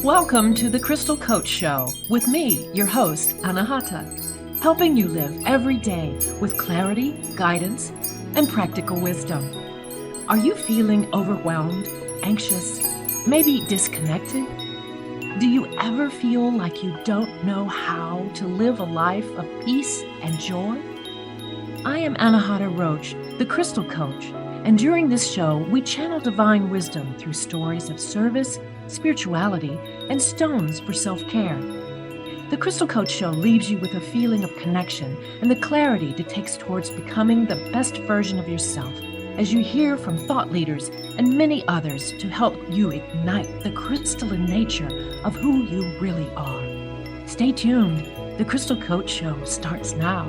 Welcome to the Crystal Coach Show with me, your host, Anahata, helping you live every day with clarity, guidance, and practical wisdom. Are you feeling overwhelmed, anxious, maybe disconnected? Do you ever feel like you don't know how to live a life of peace and joy? I am Anahata Roach, the Crystal Coach, and during this show, we channel divine wisdom through stories of service, spirituality, and stones for self-care. The Crystal Coach Show leaves you with a feeling of connection and the clarity that takes towards becoming the best version of yourself as you hear from thought leaders and many others to help you ignite the crystalline nature of who you really are. Stay tuned. The Crystal Coach Show starts now.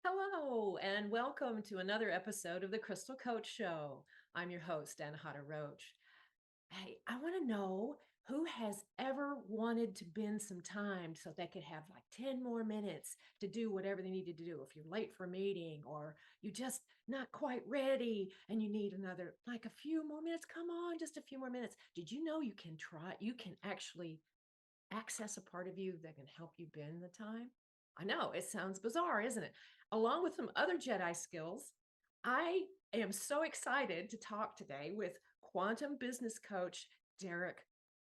Hello, and welcome to another episode of the Crystal Coach Show. I'm your host, Anahata Roach. Hey, I want to know who has ever wanted to bend some time so they could have like 10 more minutes to do whatever they needed to do. If you're late for a meeting or you just not quite ready and you need another, like a few more minutes, come on, just a few more minutes. Did you know you can actually access a part of you that can help you bend the time? I know it sounds bizarre, isn't it? Along with some other Jedi skills, I am so excited to talk today with quantum business coach Derek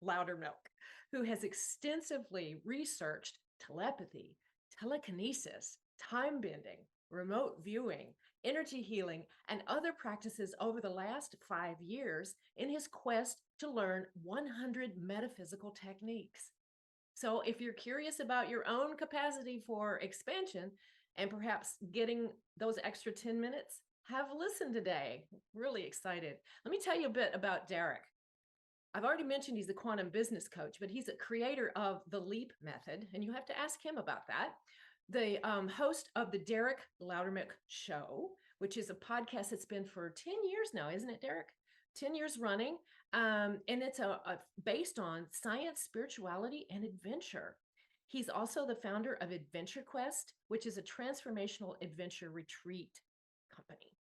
Loudermilk, who has extensively researched telepathy, telekinesis, time bending, remote viewing, energy healing, and other practices over the last 5 years in his quest to learn 100 metaphysical techniques. So, if you're curious about your own capacity for expansion and perhaps getting those extra 10 minutes, have a listen today. Really excited. Let me tell you a bit about Derek. I've already mentioned he's a quantum business coach, but he's a creator of the LEAP method, and you have to ask him about that. The host of the Derek Loudermilk Show, which is a podcast that's been for 10 years now, isn't it, Derek? 10 years running. And it's based on science, spirituality, and adventure. He's also the founder of Adventure Quest, which is a transformational adventure retreat company.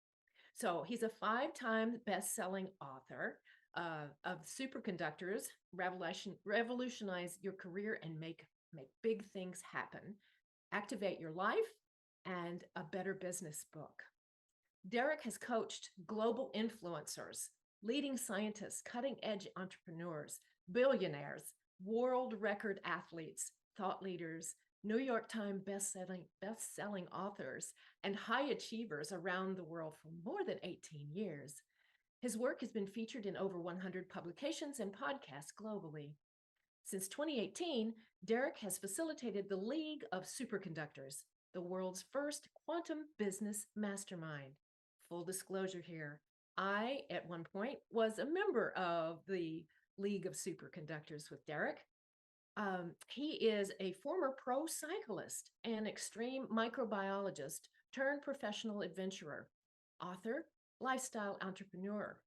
So he's a 5-time best-selling author of Superconductors, Revolutionize Your Career and make big things happen, Activate Your Life, and A Better Business book. Derek has coached global influencers, leading scientists, cutting-edge entrepreneurs, billionaires, world record athletes, thought leaders, New York Times best-selling authors, and high achievers around the world for more than 18 years. His work has been featured in over 100 publications and podcasts globally. Since 2018, Derek has facilitated the League of Superconductors, the world's first quantum business mastermind. Full disclosure here, I, at one point, was a member of the League of Superconductors with Derek. He is a former pro cyclist and extreme microbiologist turned professional adventurer, author, lifestyle entrepreneur.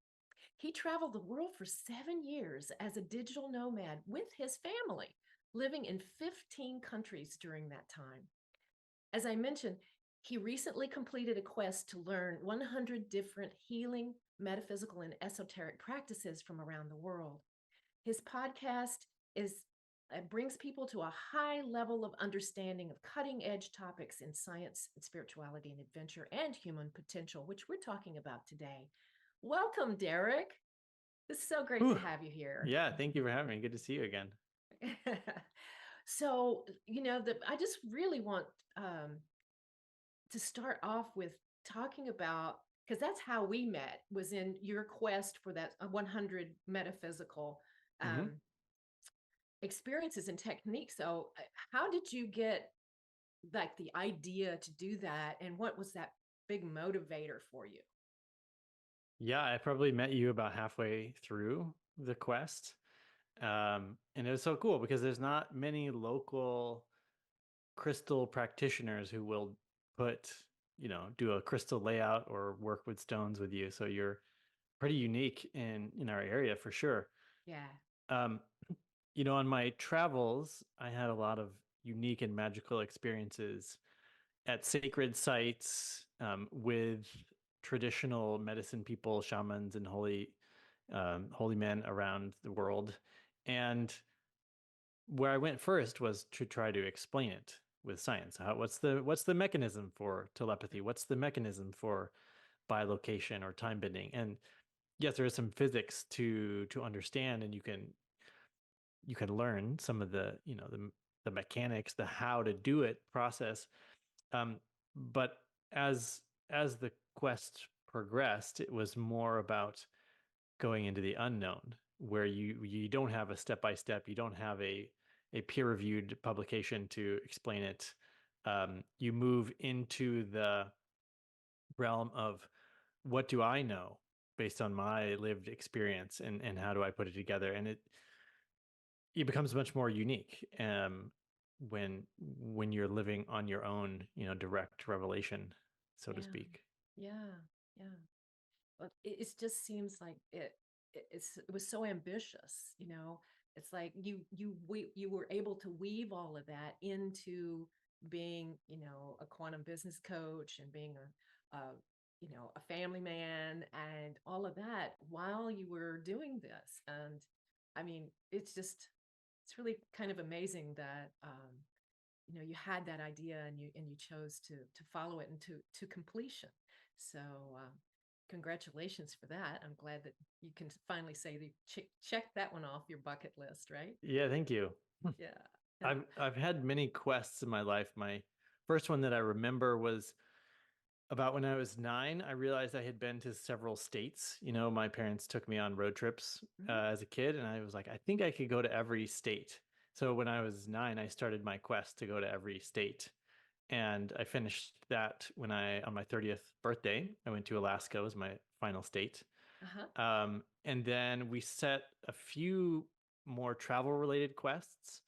He traveled the world for 7 years as a digital nomad with his family, living in 15 countries during that time. As I mentioned, he recently completed a quest to learn 100 different healing, metaphysical, and esoteric practices from around the world. His podcast is brings people to a high level of understanding of cutting edge topics in science and spirituality and adventure and human potential, which we're talking about today. Welcome, Derek. This is so great to Ooh, have you here. yeah, thank you for having me. Good to see you again. So, I just really want to start off with talking about, because that's how we met, was in your quest for that 100 metaphysical hmm um, experiences and techniques. So, how did you get like the idea to do that, and what was that big motivator for you? Yeah, I probably met you about halfway through the quest. And it was so cool because there's not many local crystal practitioners who will do a crystal layout or work with stones with you. So you're pretty unique in our area for sure. Yeah. Um, on my travels, I had a lot of unique and magical experiences at sacred sites with traditional medicine people, shamans, and holy men around the world. And where I went first was to try to explain it with science. What's the mechanism for telepathy? What's the mechanism for bilocation or time bending? And yes, there is some physics to understand, and you can learn some of the the mechanics, the how to do it process. But as the quest progressed, it was more about going into the unknown, where you don't have a step by step, you don't have a peer reviewed publication to explain it. You move into the realm of what do I know based on my lived experience, and how do I put it together, and it becomes much more unique when you're living on your own, direct revelation, so to Yeah. speak. Yeah. Yeah. But it just seems like it was so ambitious, you know. It's like you were able to weave all of that into being, you know, a quantum business coach and being a you know, a family man and all of that while you were doing this. And I mean, it's really kind of amazing that you know, you had that idea and you chose to follow it into to completion. So congratulations for that. I'm glad that you can finally say that you check that one off your bucket list, right? Yeah, thank you. Yeah. Yeah. I've had many quests in my life. My first one that I remember was about when I was 9. I realized I had been to several states. My parents took me on road trips Mhm. as a kid, and I was like, I think I could go to every state. So when I was 9, I started my quest to go to every state, and I finished that when on my 30th birthday, I went to Alaska. Was my final state. Uh-huh. And then we set a few more travel related quests.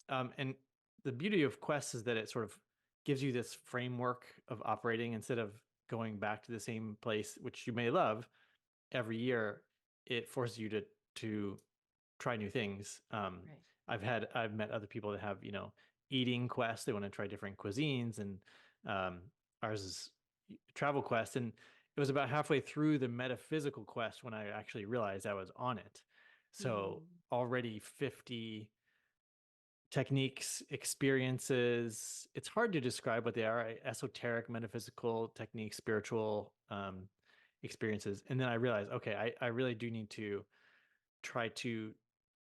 And the beauty of quests is that it sort of gives you this framework of operating instead of going back to the same place, which you may love every year. It forces you to try new things. Right. I've met other people that have eating quests. They want to try different cuisines, and um, ours is travel quest. And it was about halfway through the metaphysical quest when I actually realized I was on it. So Mm. already 50 techniques, experiences. It's hard to describe what they are: esoteric, metaphysical techniques, spiritual experiences. And then I realized, okay, I really do need to try to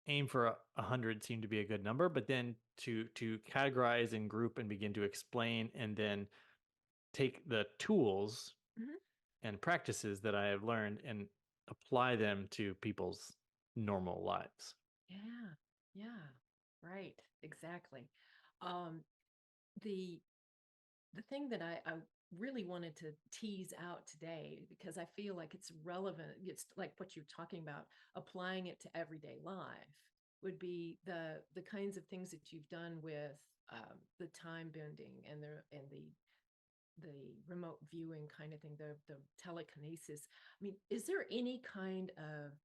aim for 100 seemed to be a good number, but then to categorize and group and begin to explain, and then take the tools Mhm. and practices that I have learned and apply them to people's normal lives. Yeah. Yeah. Right. Exactly. Um, the the thing that I really wanted to tease out today because I feel like it's relevant, it's like what you're talking about, applying it to everyday life would be the kinds of things that you've done with the time bending and the remote viewing kind of thing, the telekinesis. I mean, is there any kind of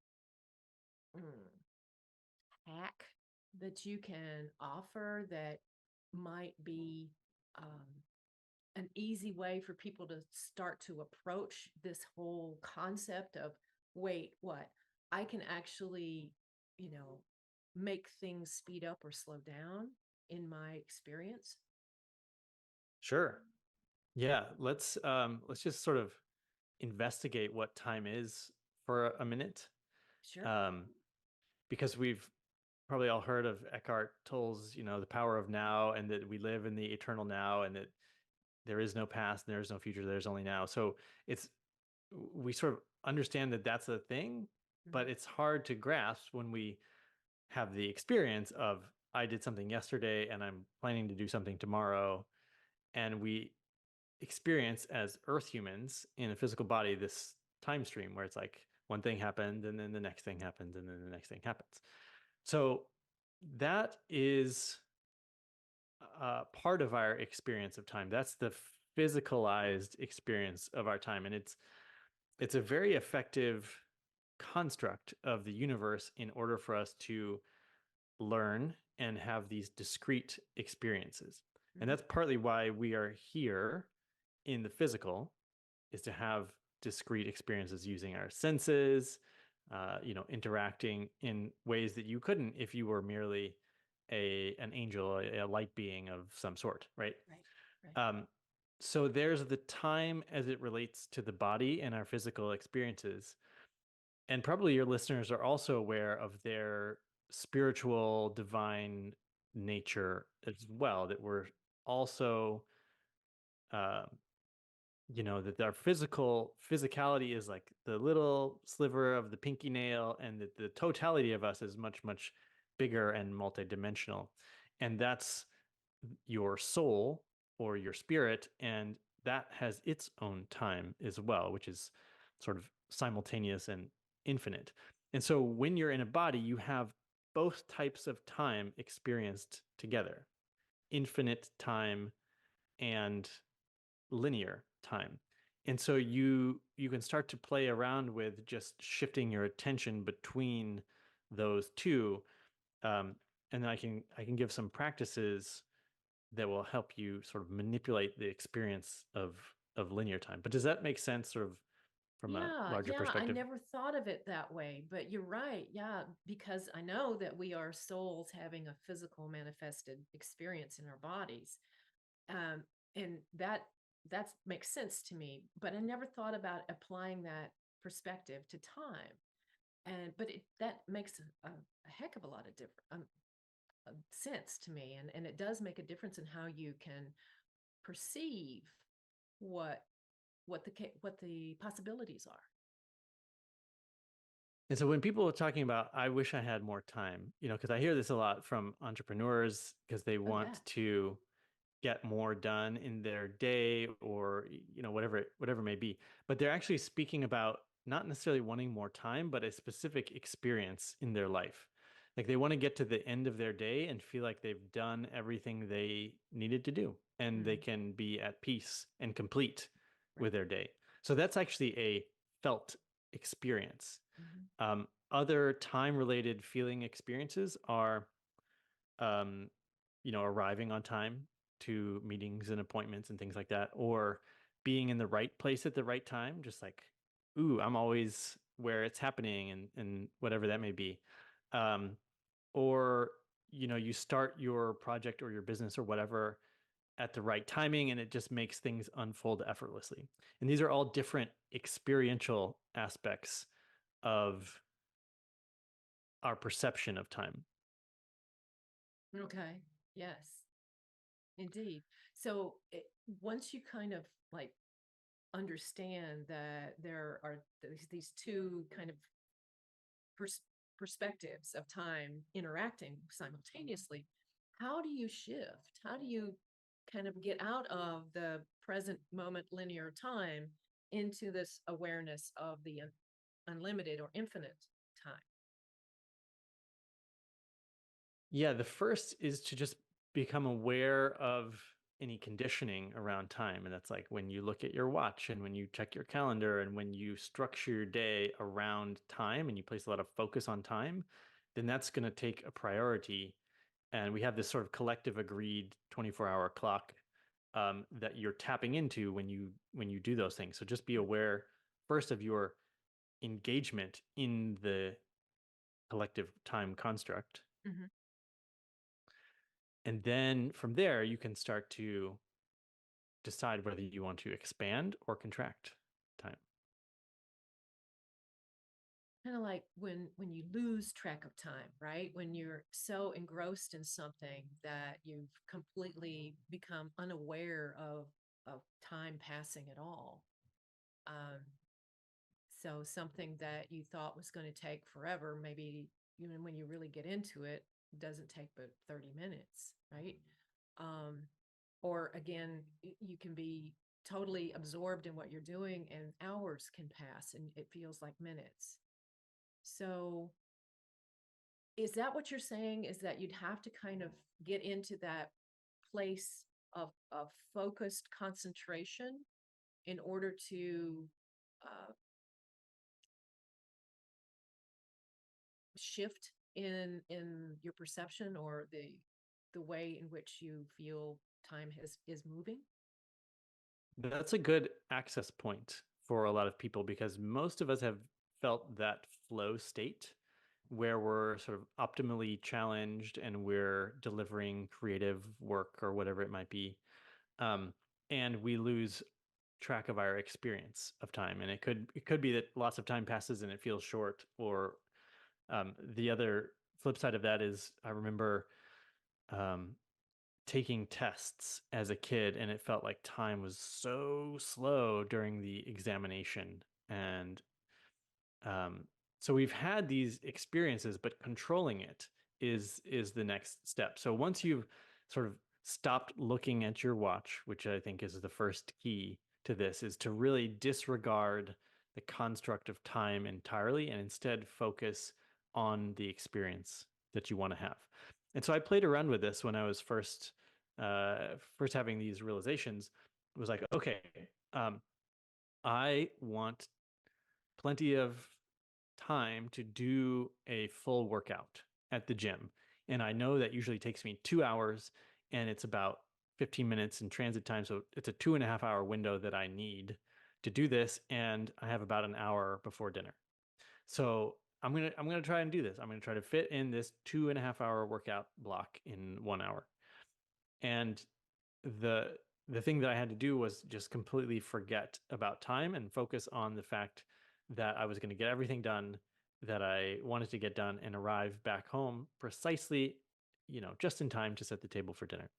mm, hack that you can offer that might be an easy way for people to start to approach this whole concept of wait, what? I can actually, you know, make things speed up or slow down in my experience. Sure. Yeah, let's just sort of investigate what time is for a minute. Sure. Um, because we've probably all heard of Eckhart Tolle's, the power of now, and that we live in the eternal now, and that there is no past, and there is no future, there's only now. So it's we sort of understand that that's a thing, Mhm. but it's hard to grasp when we have the experience of I did something yesterday and I'm planning to do something tomorrow, and we experience as earth humans in a physical body this time stream where it's like one thing happened and then the next thing happens and then the next thing happens. So that is part of our experience of time. That's the physicalized experience of our time, and it's a very effective construct of the universe in order for us to learn and have these discrete experiences. And Mhm. that's partly why we are here in the physical, is to have discrete experiences using our senses, interacting in ways that you couldn't if you were merely an angel, a light being of some sort, right? Right. Right. So there's the time as it relates to the body and our physical experiences. And probably your listeners are also aware of their spiritual, divine nature as well, that we're also, uh, that our physicality is like the little sliver of the pinky nail, and that the totality of us is much, much bigger and multidimensional. And that's your soul or your spirit, and that has its own time as well, which is sort of simultaneous and infinite. And so when you're in a body, you have both types of time experienced together: infinite time and linear time. And so you can start to play around with just shifting your attention between those two. And then I can give some practices that will help you sort of manipulate the experience of linear time. But does that make sense, sort of from a Yeah, larger yeah, I perspective? never thought of it that way, but you're right. Yeah, because I know that we are souls having a physical manifested experience in our bodies. Um, and that makes sense to me, but I never thought about applying that perspective to time. And but that makes a heck of a lot of different sense to me, and it does make a difference in how you can perceive what what the possibilities are. And so when people are talking about, I wish I had more time, because I hear this a lot from entrepreneurs because they Oh yeah. want to get more done in their day, or whatever it may be, but they're actually speaking about not necessarily wanting more time, but a specific experience in their life. Like they want to get to the end of their day and feel like they've done everything they needed to do, and they Mm, can be at peace and complete with right. their day. So that's actually a felt experience. Hmm. Other time related feeling experiences are, um, arriving on time to meetings and appointments and things like that, or being in the right place at the right time, just like, ooh, I'm always where it's happening, and whatever that may be. Um, or, you start your project or your business or whatever at the right timing, and it just makes things unfold effortlessly. And these are all different experiential aspects of our perception of time. Okay. Yes, indeed. So once you kind of like understand that there are these two kind of pers- perspectives of time interacting simultaneously, how do you shift? How do you kind of get out of the present moment linear time into this awareness of the unlimited or infinite time? Yeah, the first is to just become aware of any conditioning around time. And that's like when you look at your watch and when you check your calendar and when you structure your day around time and you place a lot of focus on time, then that's going to take a priority. And we have this sort of collective agreed 24-hour clock, that you're tapping into when you do those things. So just be aware first of your engagement in the collective time construct. Mm-hmm. And then from there, you can start to decide whether you want to expand or contract time. Kind of like when you lose track of time, right? When you're so engrossed in something that you've completely become unaware of time passing at all. Um, so something that you thought was going to take forever, maybe even when you really get into it, doesn't take but 30 minutes, right? Um, or again, you can be totally absorbed in what you're doing and hours can pass and it feels like minutes. So is that what you're saying? Is that you'd have to kind of get into that place of focused concentration in order to uh, shift in your perception or the way in which you feel time is moving? That's a good access point for a lot of people because most of us have felt that flow state where we're sort of optimally challenged and we're delivering creative work or whatever it might be. And we lose track of our experience of time. And it could be that lots of time passes and it feels short, or the other flip side of that is I remember um, taking tests as a kid and it felt like time was so slow during the examination. And um, so we've had these experiences, but controlling it is the next step. So once you've sort of stopped looking at your watch, which I think is the first key to this, is to really disregard the construct of time entirely and instead focus on the experience that you want to have. And so I played around with this when I was first having these realizations. It was like, okay, I want plenty of time to do a full workout at the gym. And I know that usually takes me 2 hours and it's about 15 minutes in transit time. So it's a 2.5 hour window that I need to do this. And I have about an hour before dinner. So I'm gonna try and do this. I'm gonna try to fit in this 2.5 hour workout block in 1 hour. And the the thing that I had to do was just completely forget about time and focus on the fact that I was going to get everything done that I wanted to get done and arrive back home precisely, just in time to set the table for dinner.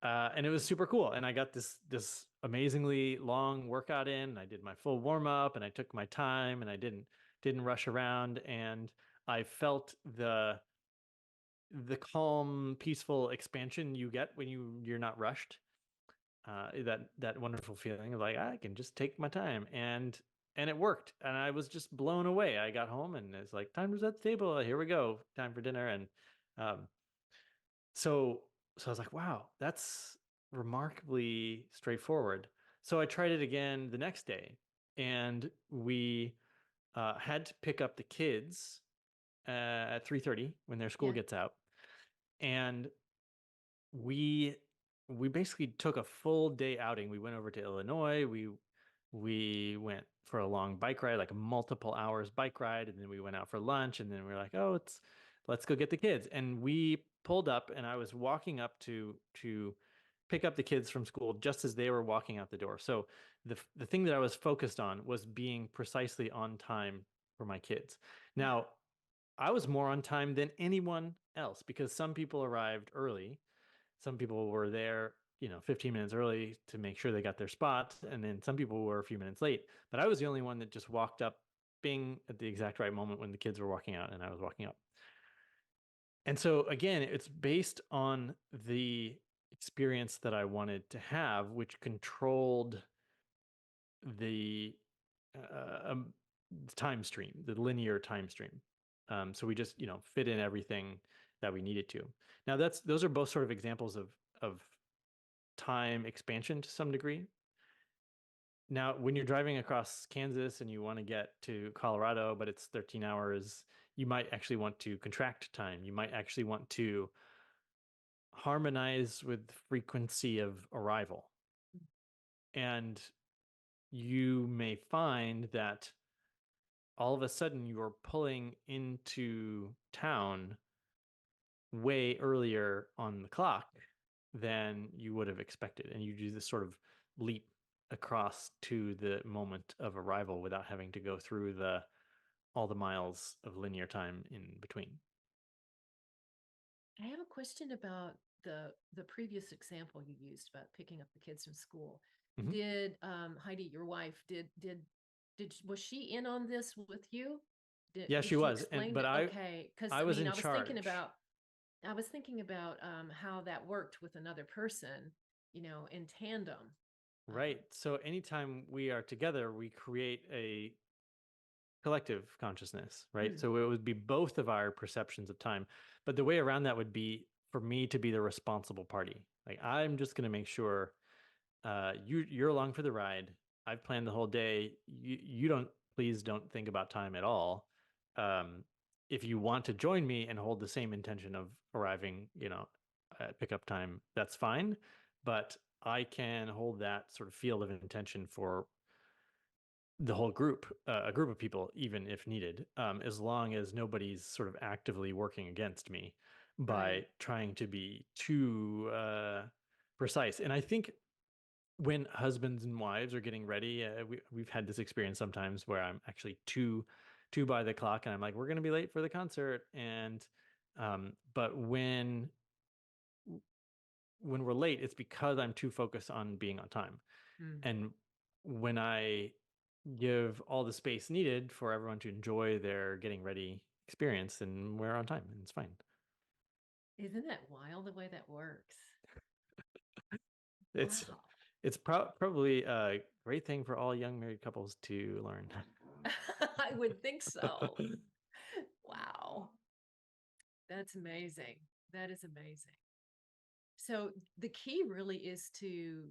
And it was super cool. And I got this amazingly long workout in. I did my full warm up and I took my time and I didn't rush around, and I felt the calm, peaceful expansion you get when you're not rushed. That wonderful feeling of like I can just take my time, and it worked, and I was just blown away. I got home and it's like time to set the table. Here we go, time for dinner, and um, so I was like, wow, that's remarkably straightforward. So I tried it again the next day, and we had to pick up the kids at 3:30 when their school Yeah. gets out, and we we basically took a full day outing. We went over to Illinois. We went for a long bike ride, like a multiple hours bike ride, and then we went out for lunch, and then we were like, oh, let's go get the kids. And we pulled up, and I was walking up to pick up the kids from school just as they were walking out the door. So the thing that I was focused on was being precisely on time for my kids. Yeah. Now, I was more on time than anyone else because some people arrived early. Some people were there, 15 minutes early to make sure they got their spot. And then some people were a few minutes late. But I was the only one that just walked up, bing, at the exact right moment when the kids were walking out and I was walking up. And so, again, it's based on the experience that I wanted to have, which controlled the time stream, the linear time stream. So we just, fit in everything that we needed to. Now those are both sort of examples of time expansion to some degree. Now, when you're driving across Kansas and you want to get to Colorado, but it's 13 hours, you might actually want to contract time. You might actually want to harmonize with frequency of arrival. And you may find that all of a sudden you're pulling into town way earlier on the clock than you would have expected. And you do this sort of leap across to the moment of arrival without having to go through all the miles of linear time in between. I have a question about the previous example you used about picking up the kids from school. Mm-hmm. Did Heidi, your wife, did was she in on this with you? Yeah, Did she she was, explain but that? Okay, because I I was mean, in I was thinking charge. about how that worked with another person, in tandem. Right. So anytime we are together, we create a collective consciousness, right? Mm, So it would be both of our perceptions of time. But the way around that would be for me to be the responsible party. Like I'm just going to make sure you're along for the ride. I've planned the whole day. You don't, please don't think about time at all. Um, if you want to join me and hold the same intention of arriving, at pickup time, that's fine. But I can hold that sort of field of intention for the whole group, a group of people, even if needed, as long as nobody's sort of actively working against me by Right. trying to be too precise. And I think when husbands and wives are getting ready, we've had this experience sometimes where I'm actually too by the clock, and I'm like, we're going to be late for the concert. And but when we're late, it's because I'm too focused on being on time. Mm. And when I give all the space needed for everyone to enjoy their getting ready experience, then we're on time and it's fine. Isn't that wild the way that works? It's Wow. probably a great thing for all young married couples to learn. I would think so. Wow. That's amazing. That is amazing. So the key really is to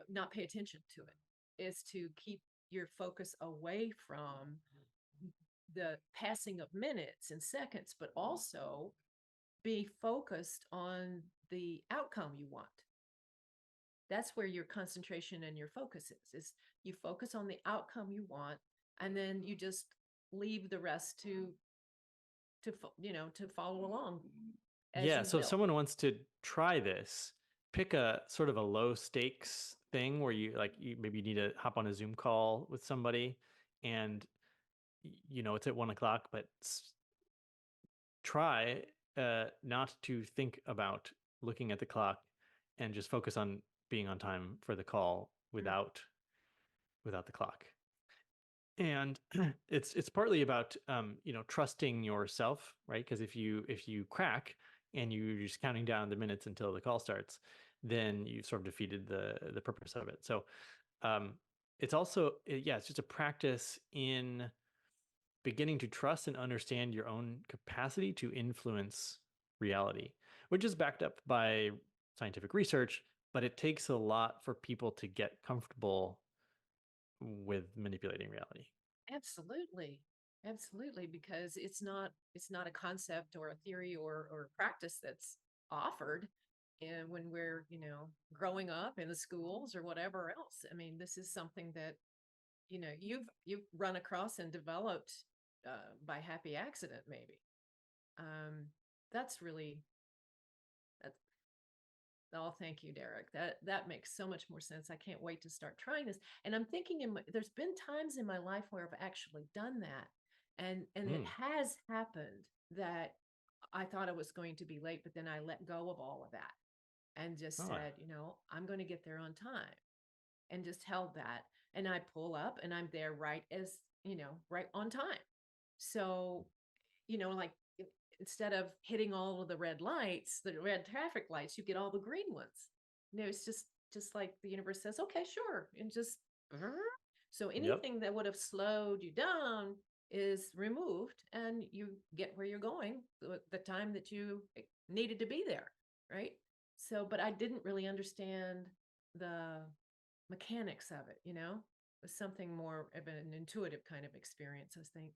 not pay attention to it, is to keep your focus away from the passing of minutes and seconds, but also be focused on the outcome you want. That's where your concentration and your focus is you focus on the outcome you want, and then you just leave the rest to follow along as Yeah, you so if will. someone wants to try this, pick a sort of a low stakes thing where you maybe need to hop on a Zoom call with somebody, and it's at 1 o'clock, but try not to think about looking at the clock and just focus on being on time for the call Mm. without the clock. And it's partly about trusting yourself, right? Because if you crack and you're just counting down the minutes until the call starts, then you've sort of defeated the purpose of it. So um, it's also yeah, it's just a practice in beginning to trust and understand your own capacity to influence reality, which is backed up by scientific research, but it takes a lot for people to get comfortable with manipulating reality. Absolutely. Absolutely, because it's not a concept or a theory or a practice that's offered and when we're, growing up in the schools or whatever else. I mean, this is something that, you've run across and developed by happy accident, maybe. Um, that's really that. Oh, thank you, Derek. That makes so much more sense. I can't wait to start trying this. And I'm thinking there's been times in my life where I've actually done that. And it Mm. has happened that I thought I was going to be late, but then I let go of all of that and just Oh, said, I'm going to get there on time and just held that. And I pull up and I'm there right on time. So, like instead of hitting all of the red lights, the red traffic lights, you get all the green ones. It's just like the universe says, okay, sure, and just so yep. anything that would have slowed you down is removed, and you get where you're going the time that you needed to be there, right? So, but I didn't really understand the mechanics of it. It was something more of an intuitive kind of experience, I think.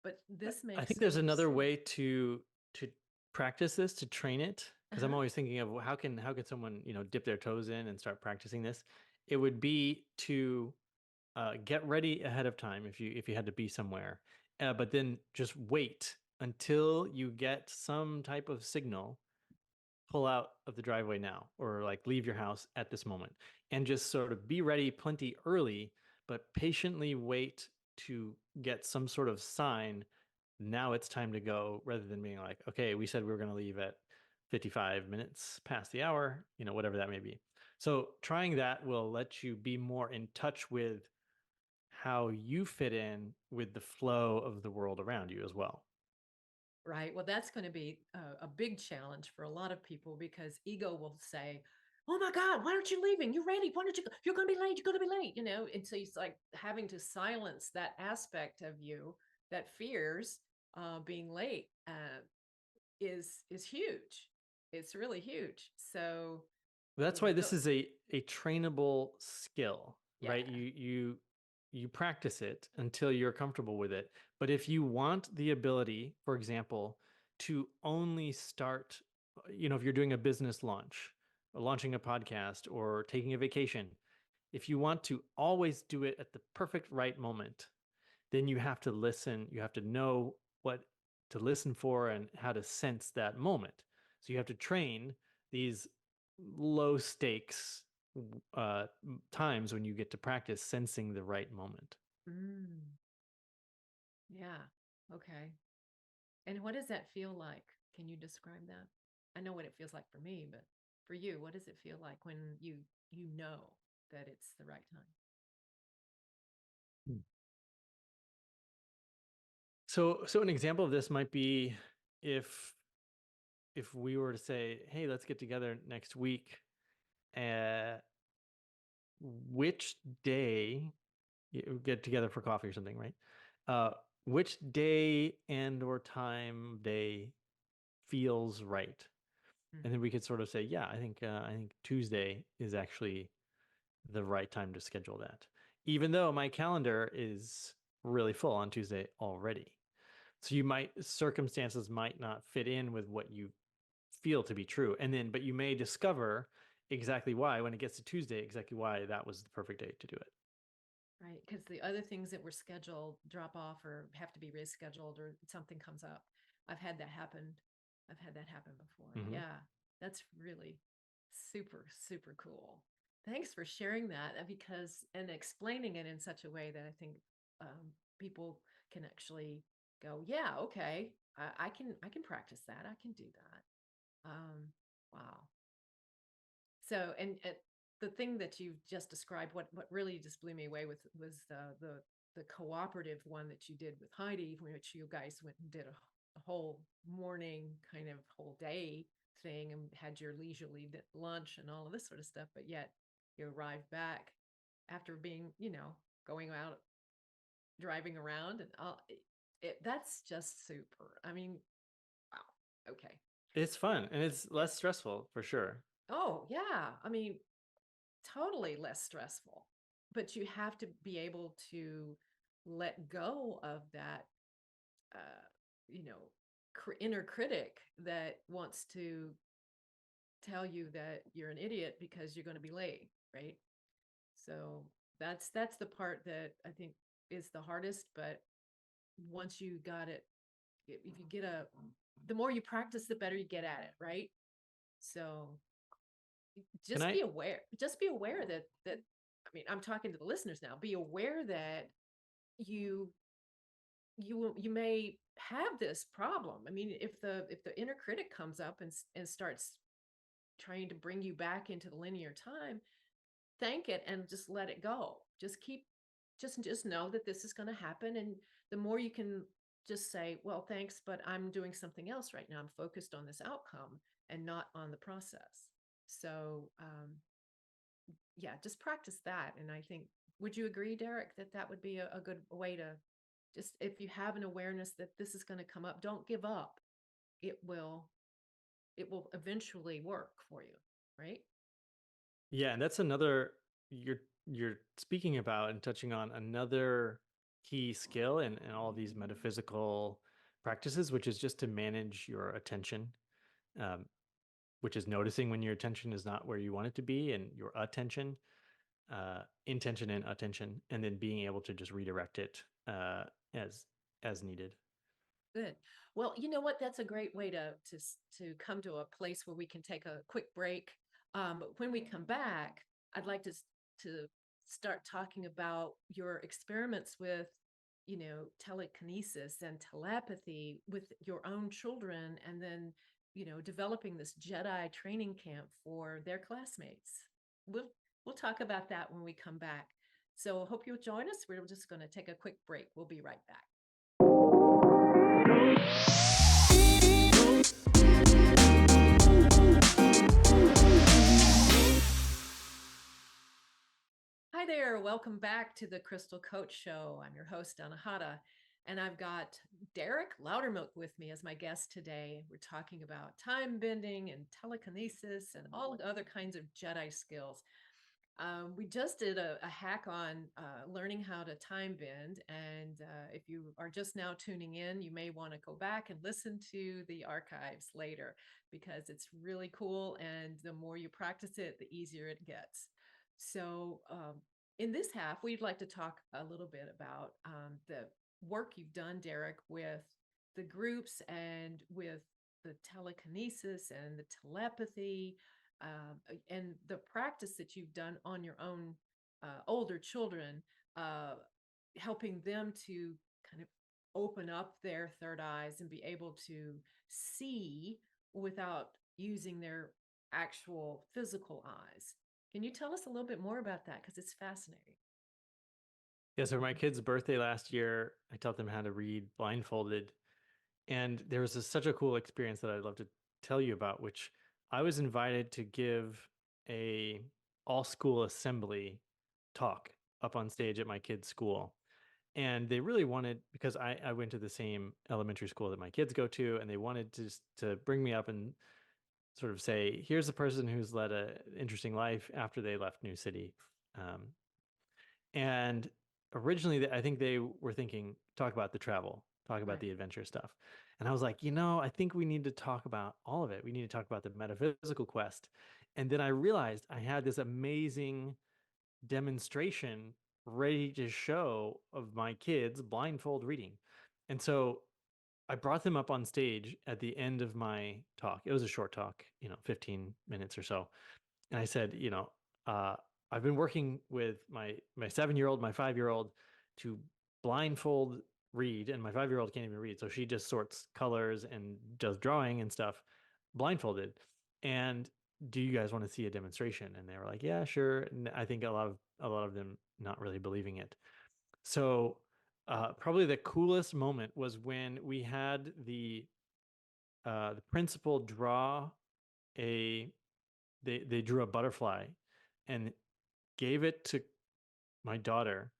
But this I makes think so there's much another sense. way to practice this, to train it, because I'm Uh-huh. always thinking of how can someone dip their toes in and start practicing this. It would be to get ready ahead of time if you had to be somewhere, but then just wait until you get some type of signal. Pull out of the driveway now, or like leave your house at this moment, and just sort of be ready plenty early, but patiently wait to get some sort of sign. Now it's time to go, rather than being like, okay, we said we were going to leave at 55 minutes past the hour, whatever that may be. So trying that will let you be more in touch with how you fit in with the flow of the world around you as well. Right. Well, that's going to be a big challenge for a lot of people because ego will say, "Oh my God, why aren't you leaving? You're ready. Why don't you? You're going to be late. You're going to be late." And so it's like having to silence that aspect of you that fears being late is huge. It's really huge. So, That's why this go. is a trainable skill, Yeah. right? You practice it until you're comfortable with it. But if you want the ability, for example, to only start, if you're doing a business launch, or launching a podcast, or taking a vacation, if you want to always do it at the perfect right moment, then you have to listen. You have to know what to listen for and how to sense that moment. So you have to train these low stakes times when you get to practice sensing the right moment. Mm, yeah. Okay. And what does that feel like? Can you describe that? I know what it feels like for me, but for you, what does it feel like when you know that it's the right time? So an example of this might be if if we were to say, "Hey, let's get together next week," uh, which day get together for coffee or something, right? Uh, which day and or time day feels right, and then Mm-hmm. we could sort of say, "Yeah, I think Tuesday is actually the right time to schedule that," even though my calendar is really full on Tuesday already. So you might circumstances might not fit in with what you feel to be true. And then but you may discover exactly why when it gets to Tuesday, exactly why that was the perfect day to do it. Right. Because the other things that were scheduled drop off or have to be rescheduled or something comes up. I've had that happen. I've had that happen before. Mm-hmm. Yeah. That's really super, super cool. Thanks for sharing that because and explaining it in such a way that I think people can actually go, yeah, okay, I can practice that. I can do that. Wow. So, and the thing that you just described, what really just blew me away with was the cooperative one that you did with Heidi, in which you guys went and did a whole morning kind of whole day thing and had your leisurely lunch and all of this sort of stuff. But yet you arrived back after being, going out driving around and all. That's just super. I mean, wow. Okay. It's fun and it's less stressful for sure. Oh yeah. I mean, totally less stressful. But you have to be able to let go of that, uh, you know, inner critic that wants to tell you that you're an idiot because you're going to be late, right? So that's the part that I think is the hardest. But once you got it, if you get the more you practice, the better you get at it, right? So Can just I be aware. Just be aware that I mean, I'm talking to the listeners now. Be aware that you you may have this problem. I mean, if the inner critic comes up and starts trying to bring you back into the linear time, thank it and just let it go. Just know that this is going to happen, and the more you can just say, well, thanks, but I'm doing something else right now. I'm focused on this outcome and not on the process. So yeah, just practice that. And I think, would you agree, Derek, that that would be a good way to just, if you have an awareness that this is going to come up, don't give up. It will, it will eventually work for you, right? Yeah, and that's another you're speaking about and touching on another key skill in all of these metaphysical practices, which is just to manage your attention, um, which is noticing when your attention is not where you want it to be, and your attention, intention and attention, and then being able to just redirect it as as needed. Good. Well, you know what? That's a great way to come to a place where we can take a quick break. But when we come back, I'd like to start talking about your experiments with, telekinesis and telepathy with your own children, and then, developing this Jedi training camp for their classmates. We'll talk about that when we come back. So, hope you'll join us. We're just going to take a quick break. We'll be right back. Hi there. Welcome back to the Crystal Coach Show. I'm your host, Anahata, and I've got Derek Loudermilk with me as my guest today. We're talking about time bending and telekinesis and all other kinds of Jedi skills. We just did a hack on learning how to time bend. And if you are just now tuning in, you may want to go back and listen to the archives later because it's really cool. And the more you practice it, the easier it gets. So, in this half, we'd like to talk a little bit about the work you've done, Derek, with the groups and with the telekinesis and the telepathy, and the practice that you've done on your own older children, uh, helping them to kind of open up their third eyes and be able to see without using their actual physical eyes. Can you tell us a little bit more about that? Because it's fascinating. Yeah, so for my kid's birthday last year, I taught them how to read blindfolded. And there was such a cool experience that I'd love to tell you about, which I was invited to give a all school assembly talk up on stage at my kid's school. And they really wanted, because I went to the same elementary school that my kids go to, and they wanted to bring me up and sort of say, here's a person who's led an interesting life after they left New City. Um, and originally, I think they were thinking, talk about the travel, talk about Right. the adventure stuff. And I was like, I think we need to talk about all of it. We need to talk about the metaphysical quest. And then I realized I had this amazing demonstration ready to show of my kids blindfold reading. And so I brought them up on stage at the end of my talk. It was a short talk, 15 minutes or so. And I said, uh, I've been working with my 7-year-old, my 5-year-old to blindfold read, and my 5-year-old can't even read, so she just sorts colors and does drawing and stuff blindfolded. And do you guys want to see a demonstration? And they were like, yeah, sure. And I think a lot of them not really believing it. So probably the coolest moment was when we had the principal draw a they drew a butterfly and gave it to my daughter,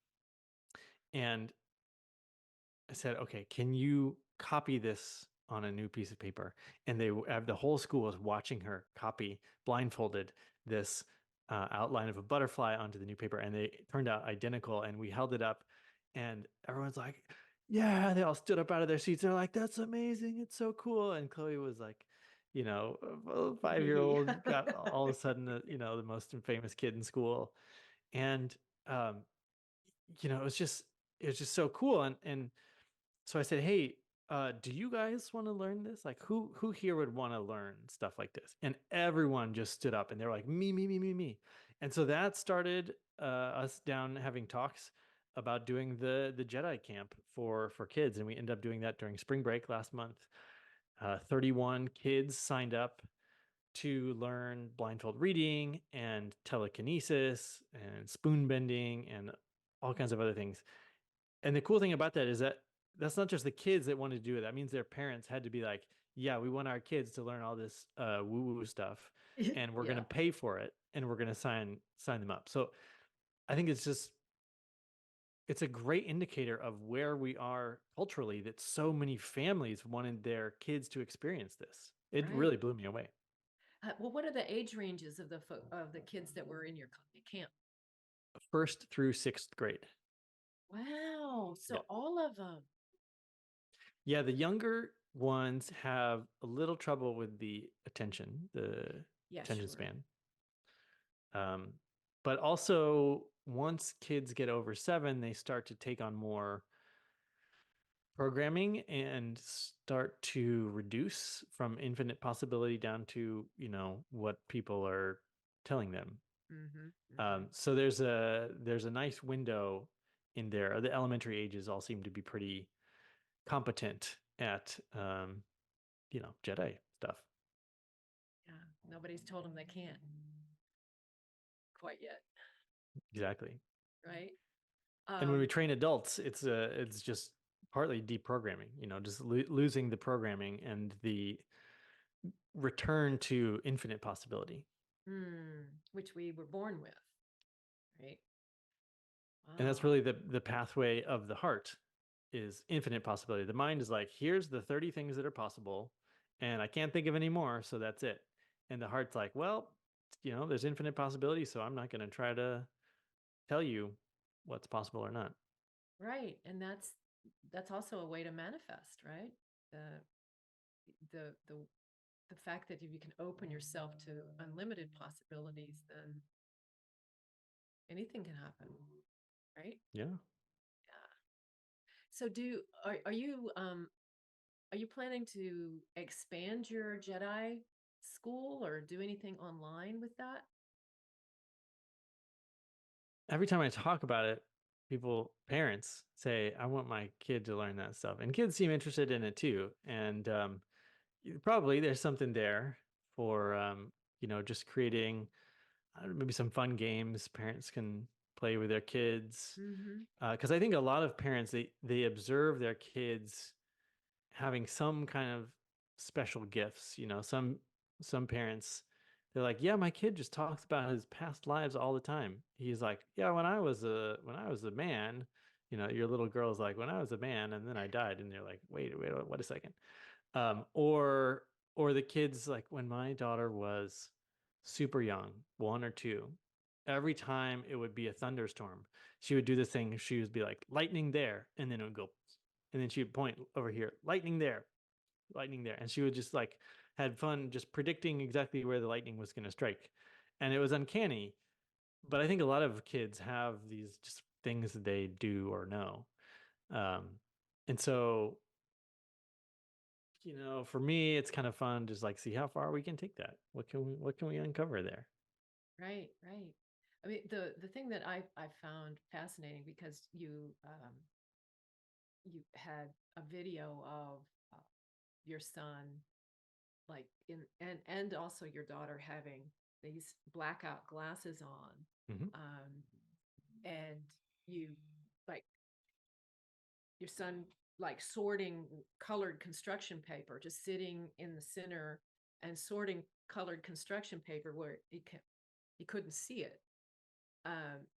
and I said, okay, can you copy this on a new piece of paper? And they have the whole school was watching her copy blindfolded this outline of a butterfly onto the new paper, and they turned out identical. And we held it up, and everyone's like, yeah, they all stood up out of their seats. They're like, that's amazing. It's so cool. And Chloe was like, a 5-year-old got all of a sudden, the most famous kid in school. And, um, it was just so cool. And so I said, hey, do you guys want to learn this? Like, who here would want to learn stuff like this? And everyone just stood up and they were like, me, me, me, me, me. And so that started us down having talks about doing the Jedi camp for kids. And we ended up doing that during spring break last month. 31 kids signed up to learn blindfold reading and telekinesis and spoon bending and all kinds of other things. And the cool thing about that is that that's not just the kids that wanted to do it. That means their parents had to be like, yeah, we want our kids to learn all this woo woo stuff, and we're going Yeah. to pay for it, and we're going to sign them up. So I think it's a great indicator of where we are culturally, that so many families wanted their kids to experience this. It Right. really blew me away. Well, what are the age ranges of the kids that were in your camp? First through sixth grade. Wow. Yeah. So all of them. Yeah, the younger ones have a little trouble with the Yeah, attention sure. span. Um, but also, once kids get over 7, they start to take on more programming and start to reduce from infinite possibility down to, what people are telling them. Mm-hmm. Mm-hmm. So there's a nice window in there. The elementary ages all seem to be pretty competent at, Jedi stuff. Yeah. Nobody's told them they can't quite yet. Exactly. Right. And when we Um, train adults, it's just partly deprogramming, just losing the programming and the return to infinite possibility. which we were born with. Right. And that's Wow. really the pathway of the heart, is infinite possibility. The mind is like, here's the 30 things that are possible, and I can't think of any more, so that's it. And the heart's like, well, there's infinite possibility, so I'm not going to try to tell you what's possible or not. Right. And that's also a way to manifest, right? The the the the fact that if you can open yourself to unlimited possibilities, then Anything can happen, right? Yeah. Yeah. So are you planning to expand your Jedi school or do anything online with that? Every time I talk about it, parents say, I want my kid to learn that stuff. And kids seem interested in it too. And probably there's something there for, just creating maybe some fun games parents can play with their kids. Mm-hmm. Because I think a lot of parents, they observe their kids having some kind of special gifts. Some parents, they're like, yeah, my kid just talks about his past lives all the time. He's like, yeah, when I was a man, your little girl's like, when I was a man and then I died, and they're like, wait, what a second. Or the kids, like, when my daughter was super young, 1 or 2, every time it would be a thunderstorm, she would do this thing. She would be like, lightning there, and then it would go, and then she would point over here, lightning there, lightning there, and she would just like had fun just predicting exactly where the lightning was going to strike, and it was uncanny. But I think a lot of kids have these just things that they do or know, um, and so for me, it's kind of fun just like see how far we can take that. What can we uncover there? Right, right. I mean, the thing that I found fascinating because you had a video of uh, your son like in and also your daughter having these blackout glasses on, Hmm. and you like your son like sorting colored construction paper, just sitting in the center and sorting colored construction paper where he couldn't see it. Um,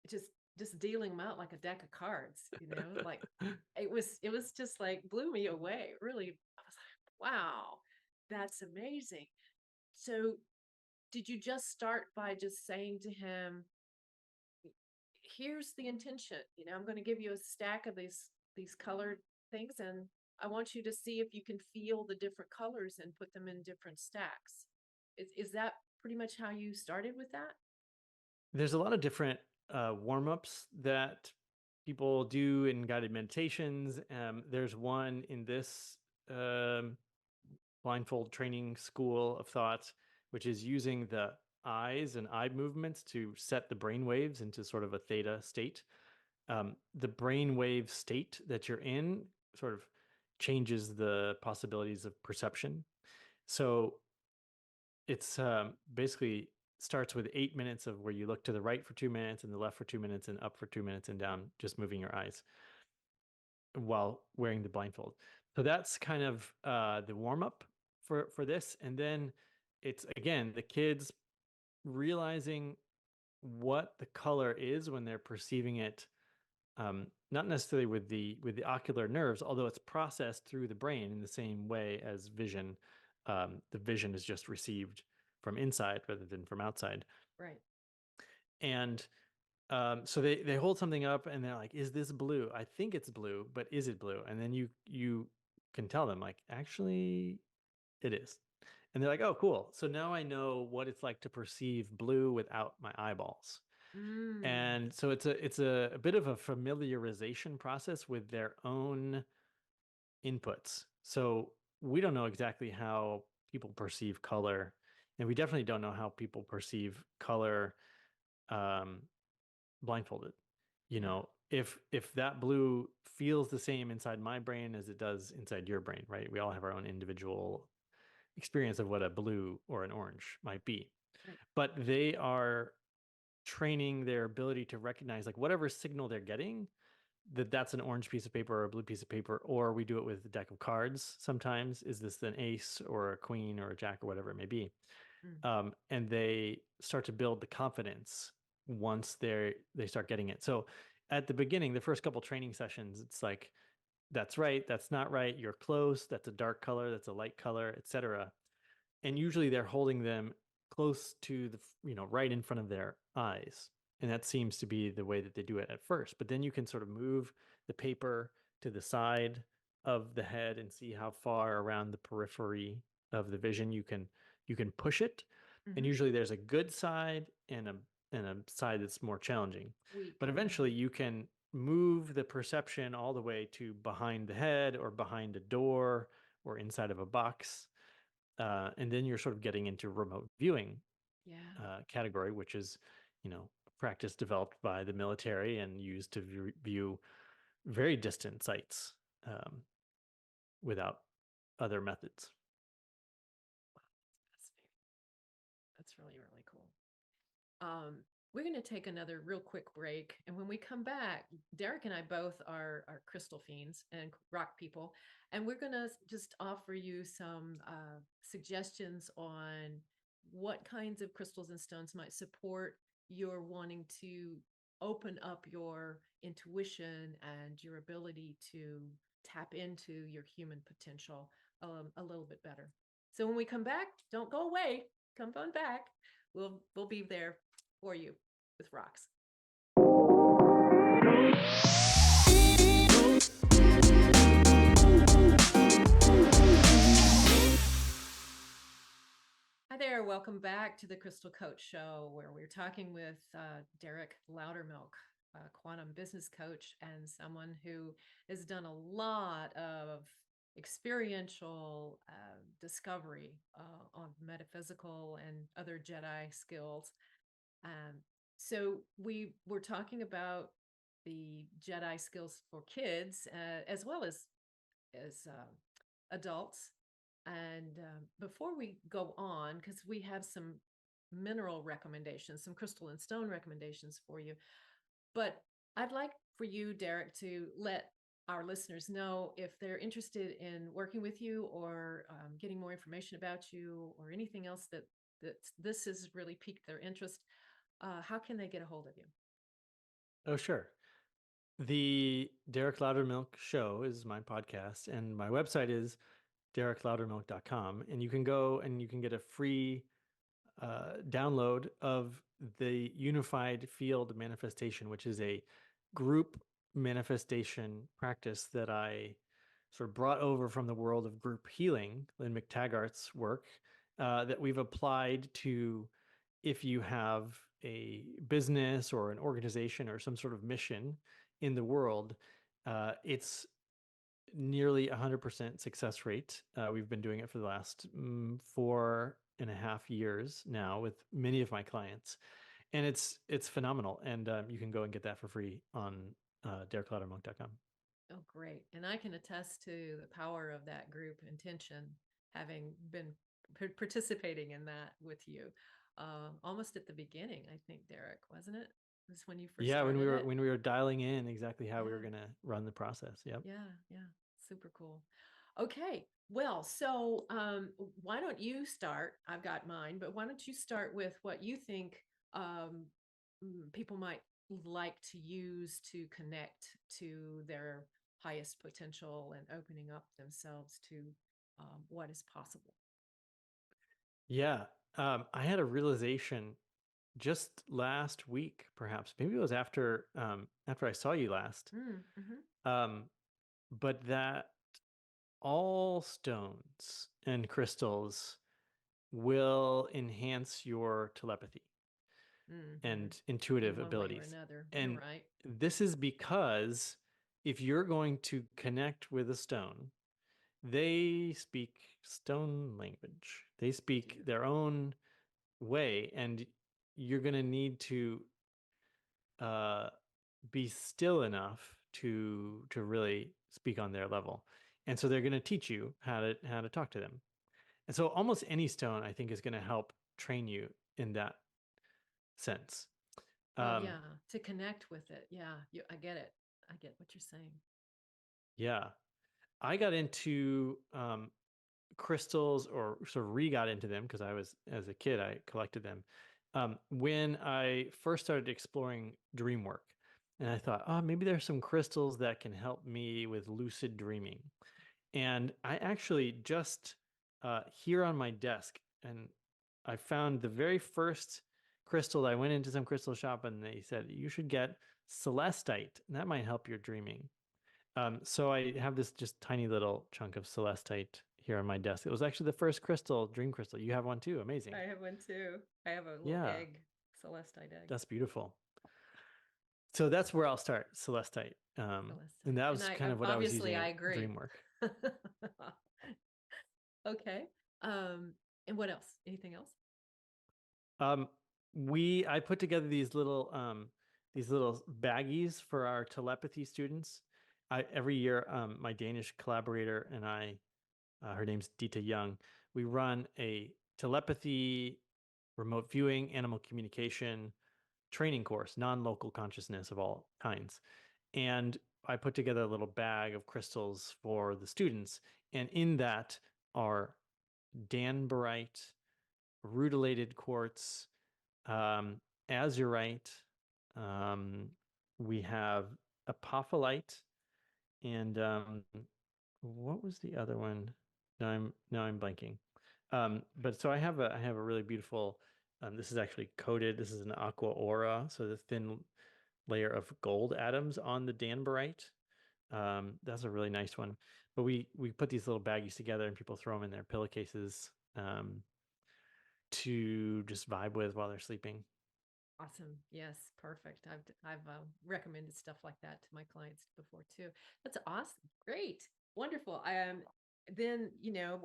just just dealing them out like a deck of cards, like it was just like blew me away. Really, I was like, wow, that's amazing. So did you just start by just saying to him, here's the intention, I'm going to give you a stack of these colored things, and I want you to see if you can feel the different colors and put them in different stacks. Is that pretty much how you started with that? There's a lot of different warm-ups that people do in guided meditations. There's one in this um, blindfold training school of thought, which is using the eyes and eye movements to set the brain waves into sort of a theta state. The brain wave state that you're in sort of changes the possibilities of perception. So it's basically starts with 8 minutes of where you look to the right for 2 minutes and the left for 2 minutes and up for 2 minutes and down, just moving your eyes while wearing the blindfold. So that's kind of the warm up for this, and then it's again the kids realizing what the color is when they're perceiving it, not necessarily with the ocular nerves, although it's processed through the brain in the same way as vision. The vision is just received from inside rather than from outside. Right. And so they hold something up and they're like, "Is this blue? I think it's blue, but is it blue?" And then you can tell them like, "Actually, it is." And they're like, "Oh, cool. So now I know what it's like to perceive blue without my eyeballs." Mm, And so it's a bit of a familiarization process with their own inputs. So we don't know exactly how people perceive color, and we definitely don't know how people perceive color um, blindfolded. yeah. If that blue feels the same inside my brain as it does inside your brain, right? We all have our own individual experience of what a blue or an orange might be, Right. but they are training their ability to recognize like whatever signal they're getting, that's an orange piece of paper or a blue piece of paper, or we do it with a deck of cards sometimes. Is this an ace or a queen or a jack or whatever it may be? Mm, And they start to build the confidence once they start getting it. So at the beginning, the first couple training sessions, it's like, that's right, that's not right, you're close, that's a dark color, that's a light color, etc. And usually they're holding them close to the right in front of their eyes, and that seems to be the way that they do it at first. But then you can sort of move the paper to the side of the head and see how far around the periphery of the vision you can push it. And mm-hmm. usually there's a good side and a a side that's more challenging. Weak. But eventually you can move the perception all the way to behind the head or behind a door or inside of a box. And then you're sort of getting into remote viewing Yeah. category, which is, practice developed by the military and used to view very distant sites um, without other methods. That's that's really, really cool. We're going to take another real quick break. And when we come back, Derek and I both are crystal fiends and rock people. And we're going to just offer you some suggestions on what kinds of crystals and stones might support your wanting to open up your intuition and your ability to tap into your human potential a little bit better. So when we come back, don't go away. Come on back. We'll be there for you with rocks. Hi there, welcome back to the Crystal Coach Show, where we're talking with Derek Loudermilk, a quantum business coach and someone who has done a lot of experiential discovery on metaphysical and other Jedi skills. Um, so we were talking about the Jedi skills for kids as well as adults. And before we go on, because we have some mineral recommendations, some crystal and stone recommendations for you, but I'd like for you, Derek, to let our listeners know if they're interested in working with you or getting more information about you or anything else that this has really piqued their interest. How can they get a hold of you? Oh, sure. The Derek Loudermilk Show is my podcast, and my website is derekloudermilk.com. And you can go and you can get a free download of the Unified Field Manifestation, which is a group manifestation practice that I sort of brought over from the world of group healing, Lynn McTaggart's work, that we've applied to if you have a business or an organization or some sort of mission in the world. It's nearly 100% success rate. We've been doing it for the last 4.5 years now with many of my clients, and it's phenomenal. And you can go and get that for free on derekloudermonk.com. Oh, great. And I can attest to the power of that group intention, having been participating in that with you almost at the beginning, I think, Derek, wasn't it? It was when you first Yeah, when we started were it. when we were dialing in exactly how we were Yeah. going to run the process. Yep. Yeah, yeah, super cool. Okay, well, so why don't you start? I've got mine, but why don't you start with what you think um, people might like to use to connect to their highest potential and opening up themselves to what is possible? Yeah. I had a realization just last week, perhaps. Maybe it was after I saw you last. Mm-hmm. Um, but that all stones and crystals will enhance your telepathy Mm-hmm. and intuitive In one way or abilities. another. You're And right. this is because if you're going to connect with a stone, they speak stone language. They They do. speak their own way, and you're going to need to uh, be still enough to really speak on their level. And so they're going to teach you how to talk to them. And so almost any stone I think is going to help train you in that sense. Well, Um, yeah, to connect with it. Yeah, I get it. I get what you're saying. yeah, I got into crystals, or sort of re-got into them because I was, as a kid, I collected them when I first started exploring dream work. And I thought, oh, maybe there's some crystals that can help me with lucid dreaming. And I actually just here on my desk, and I found the very first crystal. I went into some crystal shop and they said, you should get celestite, and that might help your dreaming. So I have this just tiny little chunk of celestite here on my desk. It was actually the first crystal, dream crystal. You have one too. Amazing. I have one too. I have a little Yeah. egg Celestite egg. That's beautiful. So that's where I'll start, Celestite. Celestite. And that was And kind of what I was using I at agree. DreamWork. Okay. And what else? Anything else? I put together these little baggies for our telepathy students. Every year, my Danish collaborator and I, her name's Dita Young, we run a telepathy, remote viewing, animal communication training course, non-local consciousness of all kinds. And I put together a little bag of crystals for the students. And in that are danbarite, rutilated quartz, azurite. We have apophyllite, and what was the other one? Now I'm blanking. But so I have a really beautiful. This is actually coated. This is an aqua aura, so the thin layer of gold atoms on the danbarite. That's a really nice one. But we put these little baggies together, and people throw them in their pillowcases to just vibe with while they're sleeping. Awesome. Yes, perfect. I've recommended stuff like that to my clients before too. That's awesome. Great. Wonderful. Then,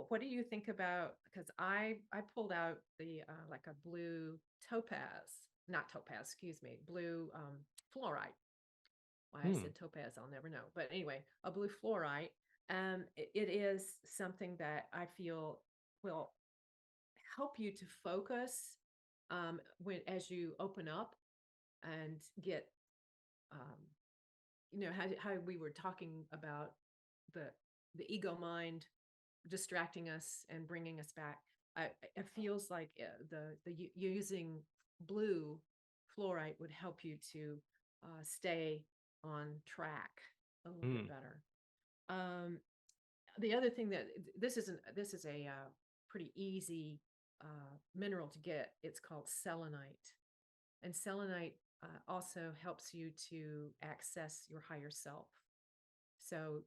what do you think about, because I pulled out the like a blue topaz, not topaz, excuse me, blue fluorite. Why I said topaz, I'll never know. But anyway, a blue fluorite. It is something that I feel will help you to focus as you open up and get, how we were talking about the ego mind distracting us and bringing us back. It feels like using blue fluorite would help you to stay on track a little bit better. The other thing that this is a pretty easy mineral to get. It's called selenite, and selenite also helps you to access your higher self. So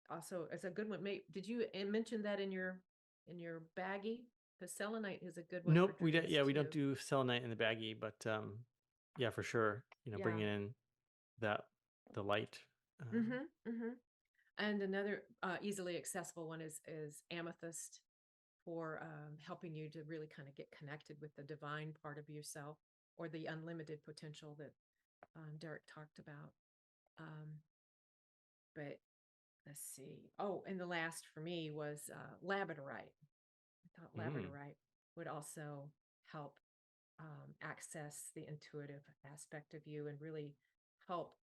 also as a good one. Did you mention that in your baggie? Because selenite is a good one. Nope, for we don't. dreams Yeah, we too. don't do selenite in the baggie, but yeah, for sure. Bringing in the light. And another easily accessible one is amethyst, for helping you to really kind of get connected with the divine part of yourself, or the unlimited potential that Derek talked about. But let's see. Oh, and the last for me was labradorite. I thought labradorite would also help access the intuitive aspect of you and really help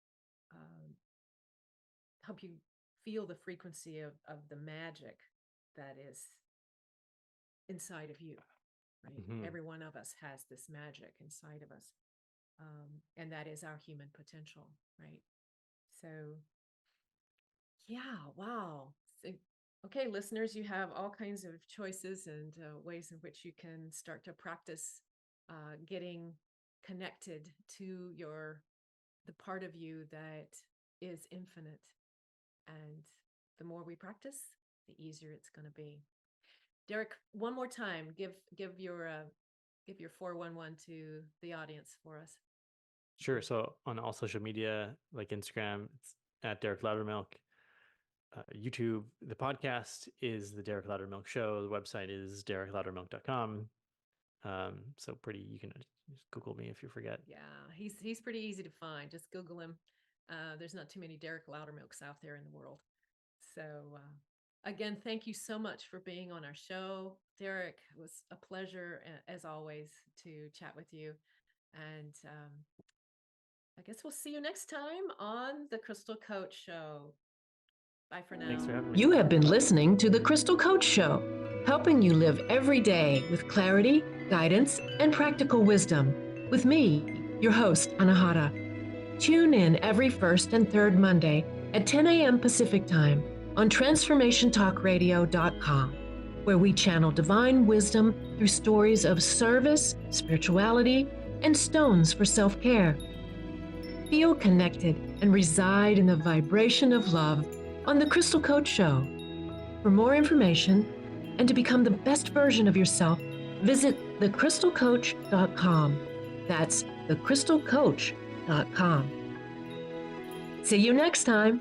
you feel the frequency of the magic that is inside of you, right? Every one of us has this magic inside of us, and that is our human potential, right? So yeah, wow. So, okay, listeners, you have all kinds of choices and ways in which you can start to practice getting connected to the part of you that is infinite. And the more we practice, the easier it's going to be. Derek, one more time, give your 411 to the audience for us. Sure. So on all social media, like Instagram, it's at Derek Loudermilk. YouTube, the podcast is the Derek Loudermilk Show. The website is derekloudermilk.com. So you can just Google me if you forget. Yeah, he's pretty easy to find. Just Google him. There's not too many Derek Loudermilks out there in the world. So again, thank you so much for being on our show, Derek. It was a pleasure, as always, to chat with you. And I guess we'll see you next time on the Crystal Coach Show. Bye for now. Thanks for having me. You have been listening to the Crystal Coach Show, helping you live every day with clarity, guidance, and practical wisdom. With me, your host, Anahata. Tune in every first and third Monday at 10 a.m. Pacific Time on TransformationTalkRadio.com, where we channel divine wisdom through stories of service, spirituality, and stones for self-care. Feel connected and reside in the vibration of love on The Crystal Coach Show. For more information and to become the best version of yourself, visit thecrystalcoach.com. That's thecrystalcoach.com. See you next time.